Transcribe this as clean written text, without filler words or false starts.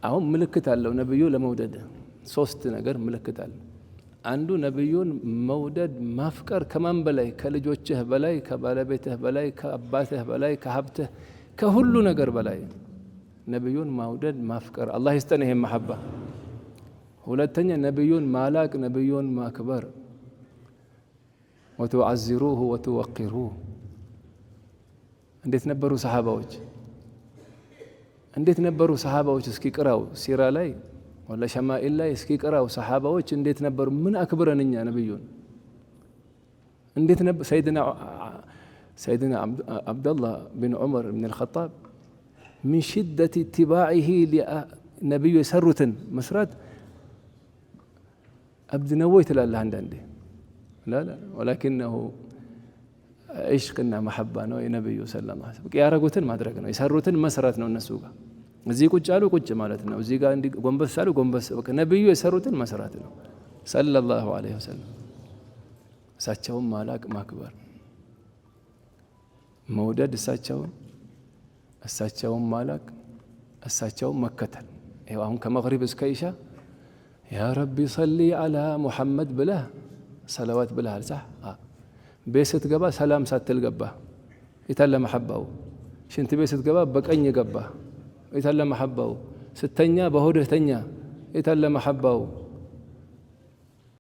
አሁን ምልክት አለው ነብዩ ለመውደድ ሶስት ነገር ምልክት አለ አንዱ ነብዩን መውደድ ማፍቀር ከማን በላይ ከልጆችህ በላይ ከባለቤትህ በላይ ከአባትህ በላይ ከሀብትህ ከሁሉ ነገር በላይ ነብዩን መውደድ ማፍቀር አላህ ይስጠን ይሄን መሐባ ሁለተኛ ነብዩን ማላቅ ነብዩን ማክበር ወተعزروه وتوقروه እንዴት ነበሩ ሰሃባዎች እንዴት ነበሩ ሰሃባዎች እስኪ ቅራው ሲራ ላይ ወላ ሸማኢል ላይ እስኪ ቅራው ሰሃባዎች እንዴት ነበሩ ምን አክብረንኛ ነብዩን እንዴት ነበር سيدنا عبد الله بن عمر بن الخطاب من شدة اتباعه لنبي يسرتن مسرات أبد نويت لله عندي لا ولكنه عشقنا محبة نبي صلى الله عليه وسلم يا رجوتن ما أدركنا يسرتن مسراتنا النسوقة እዚህ ቁጭ አሉ ቁጭ ማለት ነው እዚህ ጋር እንዲ ጎንበስ አሉ ጎንበስ በቃ ነብዩ የሰሩትን መስራት ነው ሰለላሁ ዐለይሂ ወሰለም እሳቸውን ማላቅ ማክበር መውደድ እሳቸውን ማላቅ እሳቸውን መከተል ይሄው አሁን ከመግሪብ እስከ ኢሻ ያ ረቢ ሰሊ ዐላ ሙሐመድ ብለህ ሰለዋት ብለሃል صح ቤት ስትገባ ሰላም ሳትል ገባ የታለ መሐባው ሽንት ቤት ስትገባ በቀኝ ገባ የታለ መሐባው ስተኛ በሆድህ ተኛ የታለ መሐባው